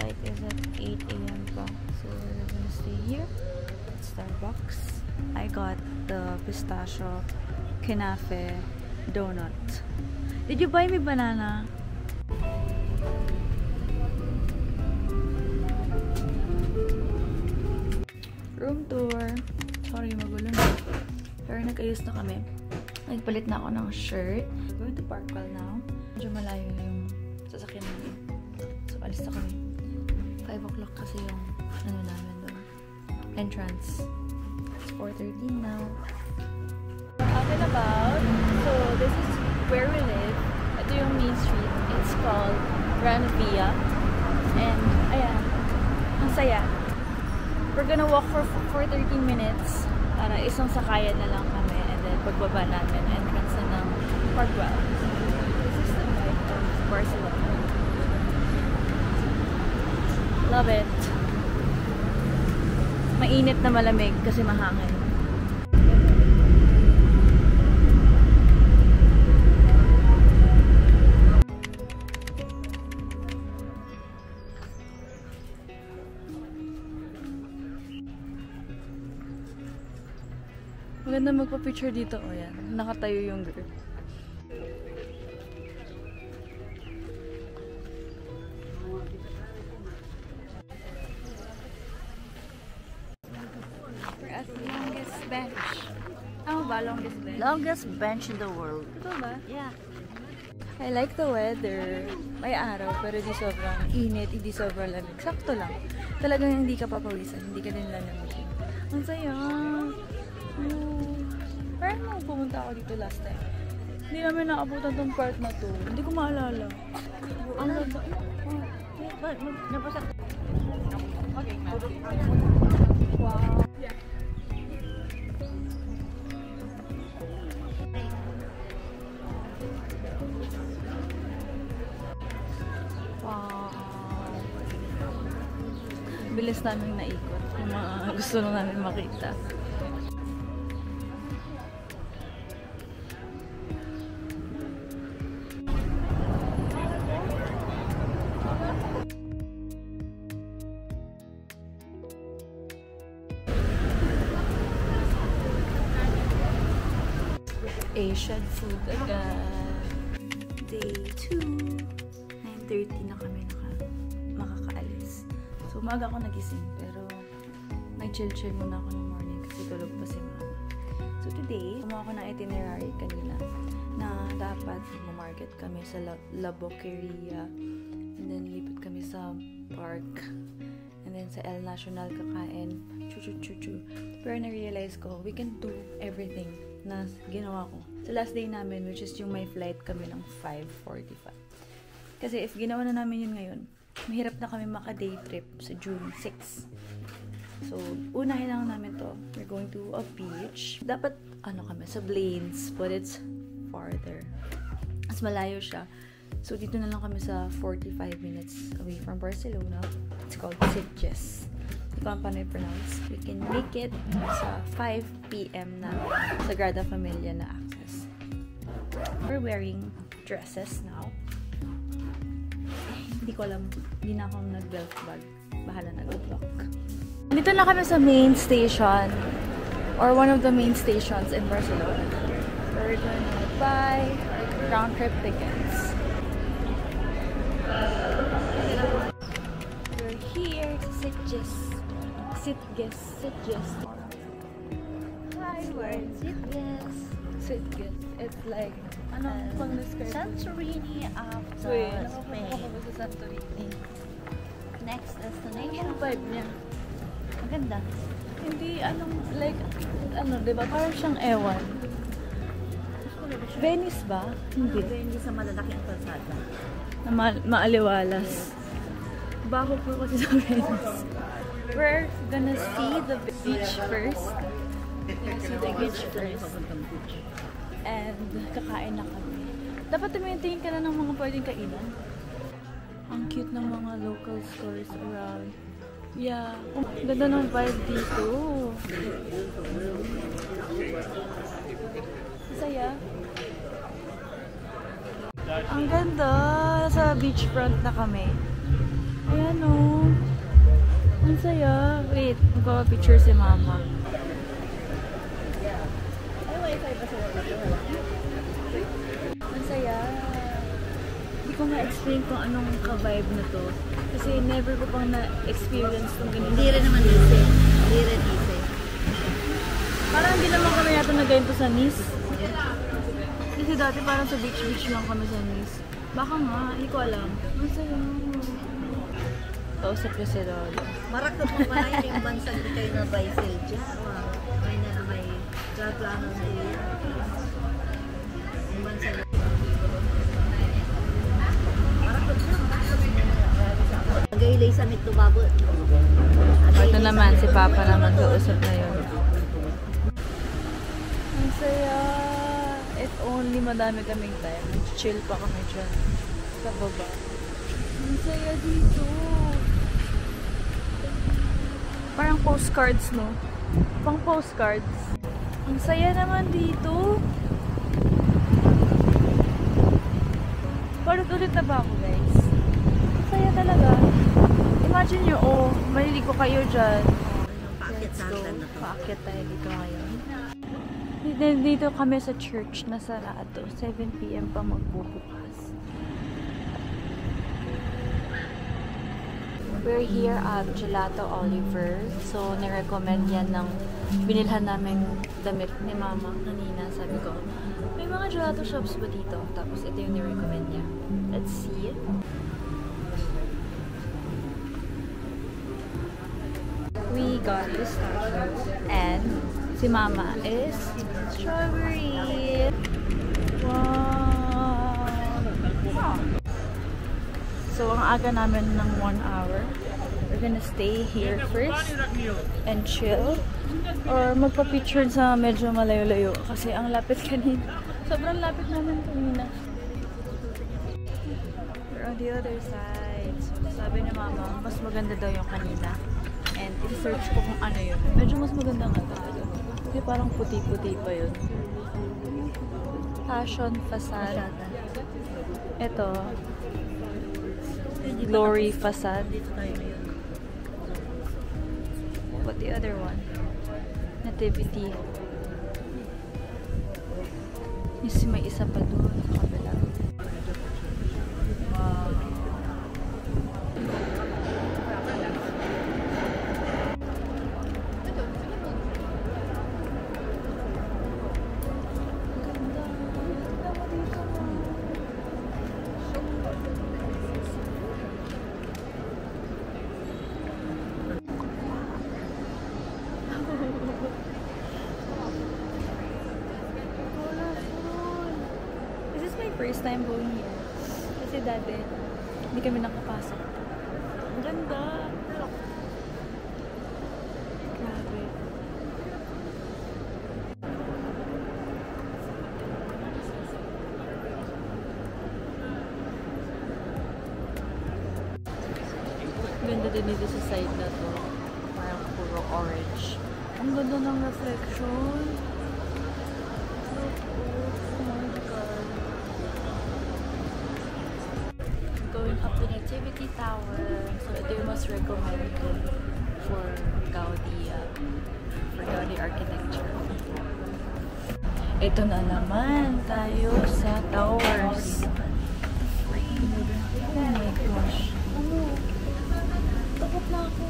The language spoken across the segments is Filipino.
flight is at 8 AM pa. So we're gonna stay here at Starbucks. I got the pistachio Knafe donut. Did you buy me banana? Room tour. Sorry, magulo na. Pero nag-ayos na kami. Nagpalit na ako ng shirt. We're going to Parkwell now. Medyo malayo yung sasakyan namin. So, alis na kami. 5 o'clock kasi yung ano namin doon. Entrance. It's 4:13 now. Out and about. So, this is where we live. Ito yung main street. It's called Ranavia. And, ayan. Ang saya. We're gonna walk for 13 minutes para isang sakayan na lang kami and then pagbaba namin, entrance na ng Parkwell. This is the vibe of Barcelona. Love it. Mainit na malamig kasi mahangin. Maganda magpa-picture dito. O yan. Nakatayo yung girl. We're at the longest bench. Ano ba? Longest bench? Longest bench in the world. Ito ba? Yeah. I like the weather. May araw pero di sobrang init, hindi sobrang lamig. Sakto lang. Talagang hindi ka papawisan. Hindi ka din lalamigin. Ang saya. Parang nung pumunta ako dito last time, hindi namin naabutan tong part na to. Hindi ko maalala. Ang ganda. Wow. Wow. Bilis namin naikot. Yung mga gusto na namin makita. Asian food agad. Day 2. 9:30 na kami makakaalis. So, umaga ako nagising. Pero, nag-chill-chill muna ako ng morning kasi tulog pa si mama. So, today, gumawa ako ng itinerary kanina na dapat mag-market kami sa La Boqueria. And then, lipat kami sa park. And then, sa El Nacional kakain. Chu-chu-chu-chu. Pero, na-realize ko, we can do everything na ginawa ko. Sa last day namin, which is yung may flight kami ng 5:45. Kasi if ginawa na namin yun ngayon, mahirap na kami maka-day trip sa June 6. So, unahin lang namin to. We're going to a beach. Dapat, kami, sa Blanes, but it's farther. Mas malayo siya. So, dito na lang kami sa 45 minutes away from Barcelona. It's called Sitges. Ito ang paano i-pronounce. We can make it sa 5 PM na Sagrada Familia na access. We're wearing dresses now. Hindi ko alam. Hindi na akong nag-belt bag. Bahala nag-vlog. Dito na kami sa main station or one of the main stations in Barcelona. We're gonna buy round trip tickets. We're here to Sitges. Sitges. Hi, we're in Sitges. Sitges. It's like, pang describe? Santorini after Spain. Nakakapa sa Santorini. Next destination. Yung vibe niya. Maganda. Hindi, diba? Parang siyang ewan. Venice ba? Hindi. Hindi sa malalaking kalsada. Na maaliwalas. Bago po kasi sa Venice. We're gonna see the beach first. And kakain na kami. Dapat tumitingin ka na ng mga pwedeng kainan. Ang cute ng mga local stores around. Yeah. Ganda ng vibe dito. Saya. Ang ganda. Sa beachfront na kami. Ayan o. Ang saya. Wait, magpapapicture si mama. Ay, wifi ba sila dito? Ang saya. Hindi ko ma-explain kung anong ka-vibe na to. Kasi never ko pang na-experience tong ganito. Hindi rin naman easy. Hindi rin easy. Parang hindi naman kami yata na ganito sa Nice. Kasi dati parang sa beach lang kami sa Nice. Baka nga, hindi ko alam. Ang saya. Kausap ko si Lolo. Marakot mo pa na yung bansang di kayo na Baisel dyan. May na may plano na yun. Yung bansang marakot mo. Gaylay sa Mitubabo. Ito naman, si Papa naman kausap na yun. Ang saya. If only madami kaming time. Chill pa kami dyan. Sa baba. Ang saya dito. Parang postcards, no? Pang postcards. Ang saya naman dito. Ulit na ba ako, guys? Ang saya talaga. Imagine nyo, oh, maliligo kayo dyan. Paakit sa atin na to. Paakyat tayo dito ngayon. Dito kami sa church na sarado. 7 PM pa magbubukas. We're here at Gelato Oliver. So, nirecommend yan ng binilhan namin damit ni Mama kanina. Sabi ko, may mga gelato shops ba dito? Tapos ito yung nirecommend niya. Let's see. We got pistachio and si Mama is strawberry. Wow! So, ang aga namin ng 1 hour. We're gonna stay here first and chill. Or magpa-picture sa medyo malayo-layo. Kasi ang lapit kanina. Sobrang lapit namin kanina. We're on the other side. So, sabi ni Mama, mas maganda daw yung kanina. And i-search ko kung ano yun. Medyo mas maganda nga talaga. Kasi parang puti-puti pa yun. Passion Facade. Ito. Glory Facade. Dito tayo ngayon. What the other one? Nativity. May isa pa doon sa kabila. Wow. First time going here. Kasi dati, hindi kami nakapasok. Ang ganda! Grabe. Ganda din dito sa side na to. Parang puro orange. Ang ganda ng reflection. Going up the Nativity Tower. So ito yung mas recommended for Gaudi architecture. Ito na naman tayo sa towers. Oh my gosh. Takot na ako.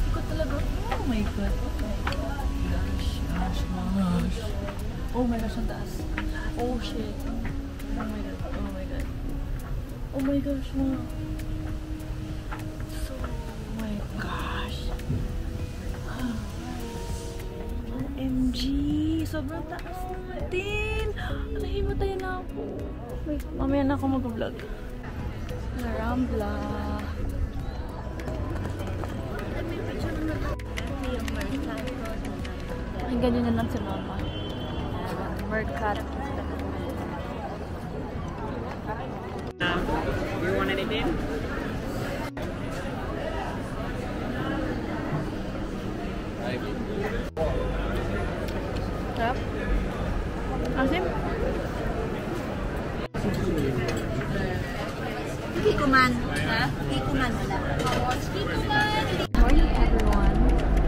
Takot talaga. Oh my god. Gosh. Oh my gosh, ang taas. Oh shit. Oh my god. Oh my god. Oh my gosh, ma. So, oh my gosh. OMG. Sobrang taas natin. Nahimatay na ako. Wait, mamaya na ako mag-vlog. La Rambla. Pakinggan nyo na lang si Mama. Mercat. You want anything? Sarap? Asim? Hindi ko man. Kiko man wala. Morning everyone.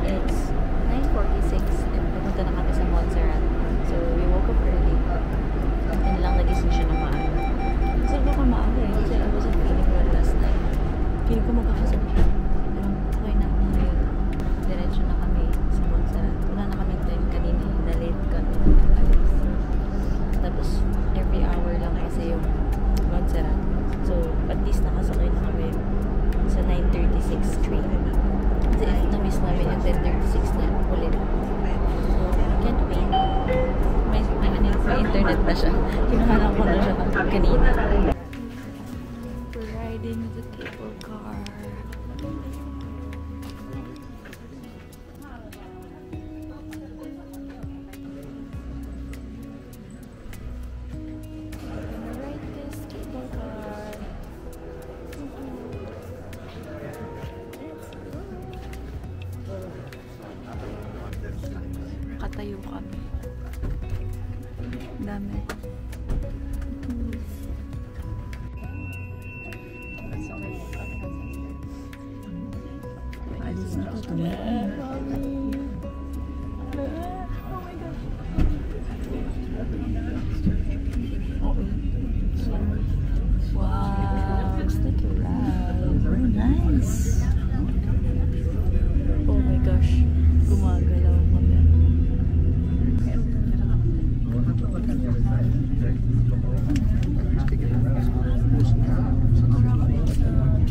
It's 9:46 and pumunta na kami sa Montserrat. So we woke up early. And lang nagising siya na maaga. So baka maaga eh. Kasi I wasn't feeling well last night. Feeling ko magkakasakit siya. Pero okay na ako ngayon. Diretso na kami sa Montserrat. Wala na kami time kanina. Na-late kami. Tapos every hour lang kasi yung Montserrat. So at least nakasakay na kami sa 9:36 train. Kasi if na-miss namin yung 10:36 na ulit. So, can't wait. May internet na siya. Kinuhanan ko na siya kanina. We're riding the cable car. Katayo kami. Dami. Alis na ito. Wow, looks like a ride. Very nice. Oh my gosh, gumagalaw kami.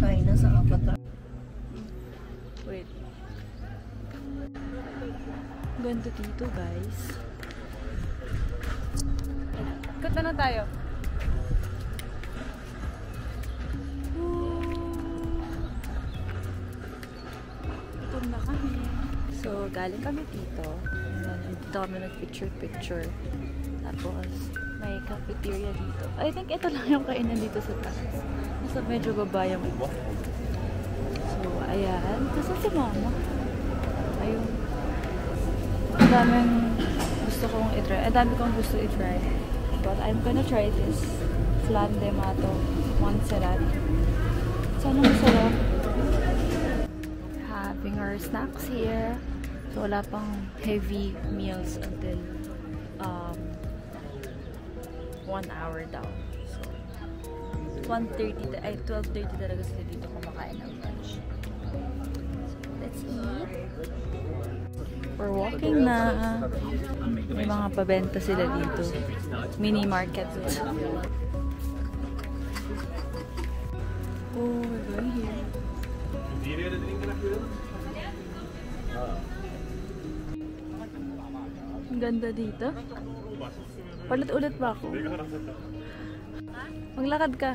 China sa Avatar. Wait. Ganda dito, guys. Kata na tayo. Ito na kami. So, galing kami dito. Dito kami nag-picture. Tapos, may cafeteria dito. I think ito lang yung kainan dito sa taas. Nasa medyo baba yung iba. So, ayan. Kasi si mama. Ayun. Ang daming gusto kong i-try. Ang dami kong gusto i-try. But I'm gonna try this flan de mato Montserrat. Sana masarap. Having our snacks here. So, wala pang heavy meals until 1 hour daw. So, 12:30 talaga sila dito kumakain ng lunch. So, let's eat. We're walking na. May mga pabenta sila dito. Mini market. Oh, we're going here. Ang ganda dito. Ulit ba ako? Maglakad ka.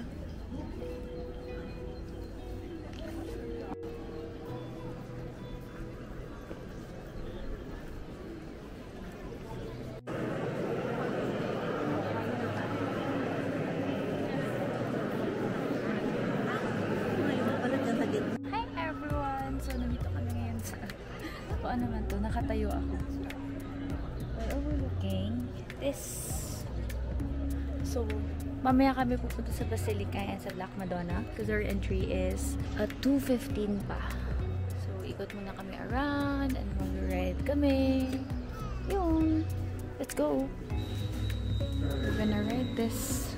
Hi everyone! So, nandito kami ngayon sa... Ano naman to? Nakatayo ako. We're overlooking this. So, mamaya kami pupunta sa Basilica and sa Black Madonna because our entry is at 2:15 pa. So, ikot muna kami around and mag-ride kami. Yun. Let's go. We're gonna ride this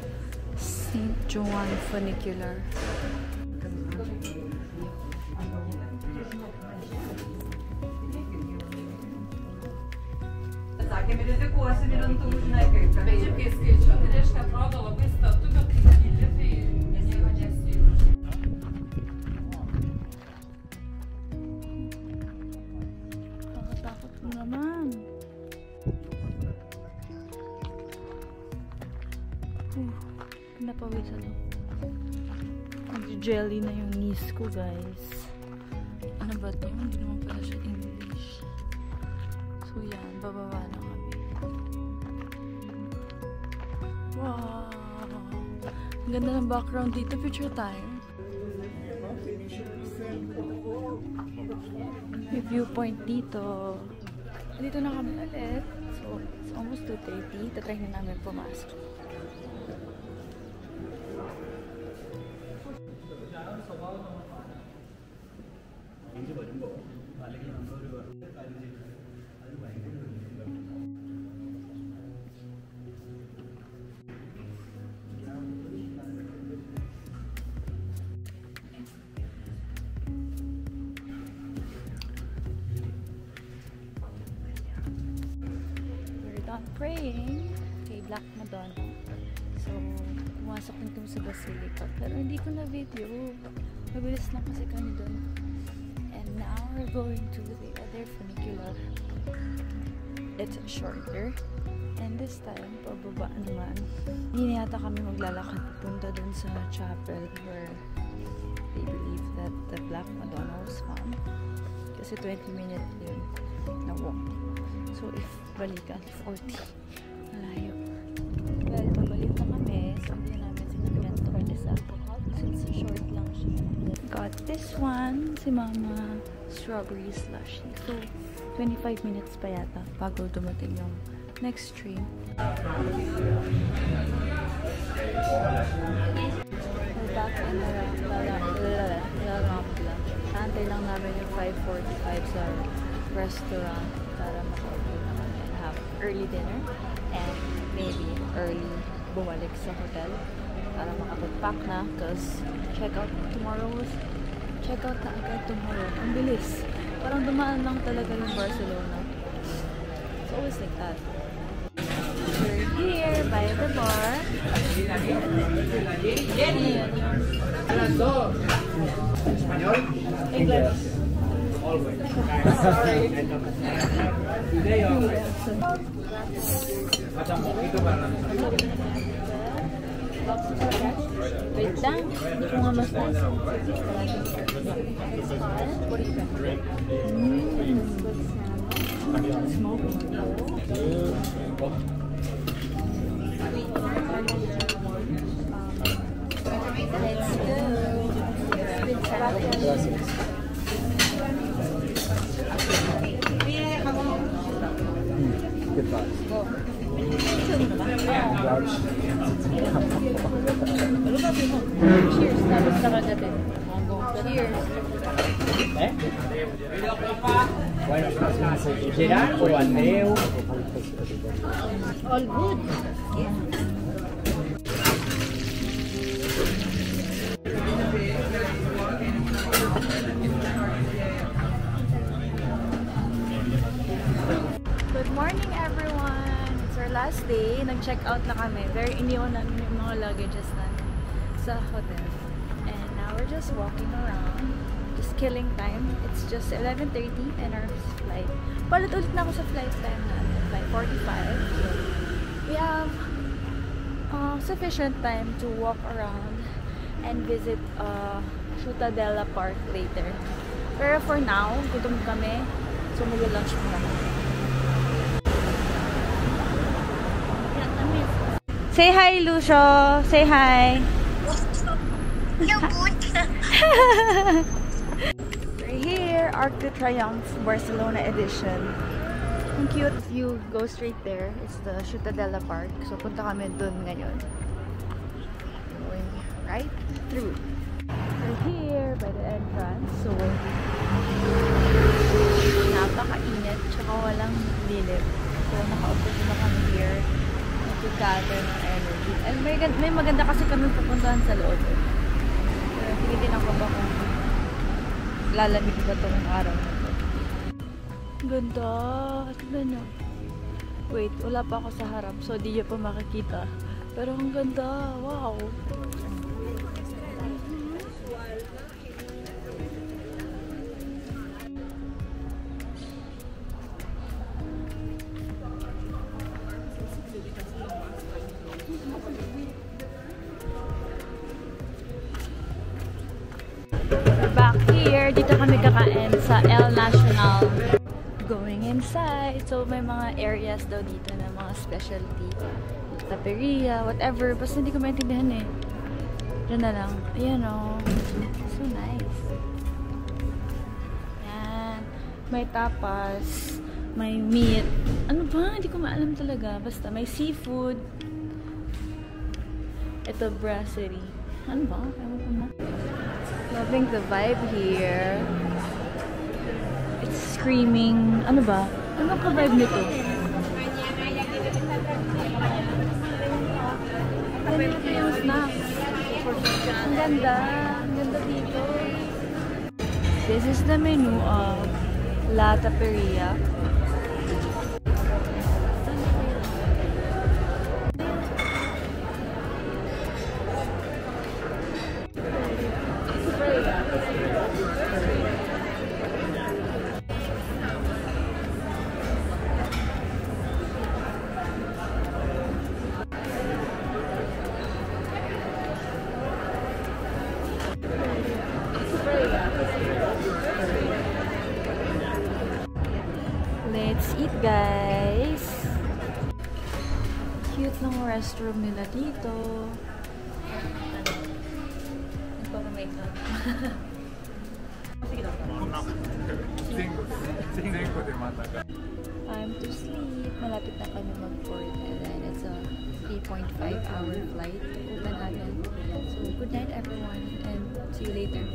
St. Joan funicular. Sakė, kuosi milintų, žinai, kaip čia skaičiu, tai reiškia, atrodo labai statu, bet kai skaičiu, tai nieko nesijaučiu. Takot mo naman. Napawisan ako. Jelly na yung knees ko, guys. Ano ba ito? Hindi naman pala siya English. So, yan. Bababa na kami. Wow! Ang ganda ng background dito. Picture tayo. May viewpoint dito. Dito na kami ulit. So, it's almost 2:30. Tatry na namin pumasok. Praying kay Black Madonna. So, pumasok din kami sa Basilica. Pero hindi ko na video. Mabilis lang kasi kami doon. And now we're going to the other funicular. It's shorter. And this time, pababa naman. Hindi na yata kami maglalakad punta doon sa chapel where they believe that the Black Madonna was found. Kasi 20 minutes yun na walk. So, if balikan, 40. Malayo. Well, pabalik na kami. So, hindi namin sinagyan to Kalisa. Since short lang siya. Got this one. Si Mama. Strawberry slushy. So, 25 minutes pa yata bago dumating yung next train. We're back in La Rambla. Antay lang namin yung 5:45 sa restaurant para maka-order naman and have early dinner and maybe early bumalik sa hotel para makapag-pack na because check out na agad tomorrow. Ang bilis. Parang dumaan lang talaga yung Barcelona. It's always like that. We're here by the bar. English. Always. Wait lang, hindi ko nga mas nice. What do you think? Smoke. Let's go. Cheers. Tapos na kagatin. Cheers. Gerard o Andreu? All good. Yeah. Good morning everyone! It's our last day. Nag-check out na kami. Very iniwan namin yung mga luggages namin sa hotel. And now we're just walking around. Just killing time. It's just 11:30 and our flight. Palit-ulit na ako sa flight time natin. 5:45. So we have sufficient time to walk around and visit Ciutadella Park later. Pero for now, gutom kami. So mag-lunch muna kami. Say hi, Lucio. Say hi. We're here, Arc de Triomphe Barcelona edition. Ang cute. You go straight there. It's the Ciutadella Park. So punta kami dun ngayon. Going right through. We're here by the entrance. So napaka-init. Tsaka walang dilim. So nakaupo na kami here. To gather ng energy. And may maganda kasi kami pupuntahan sa loob. Pero hindi din ako ba kung lalamig ba itong araw na ito. Ganda. Tignan nyo. Wait, wala pa ako sa harap so di nyo pa makikita. Pero ang ganda. Wow. Back here, dito kami kakain sa El Nacional. Going inside. So, may mga areas daw dito na mga specialty. Taperia, whatever. Basta hindi ko maintindihan eh. Diyan na lang. Ayan o. So nice. Yan. May tapas. May meat. Ano ba? Hindi ko maalam talaga. Basta may seafood. Ito, brasserie. Ano ba? Ewan ko na. Loving the vibe here. It's screaming. Ano ba? Ano ka vibe nito? Yung snacks. Ang ganda. Ang ganda dito. This is the menu of La Taperia. Let's eat, guys! Cute ng restroom nila dito. Nagpapamake-up. Time to sleep. Malapit na kami mag-board. And then it's a 3.5-hour flight to Copenhagen. So, good night everyone. And see you later.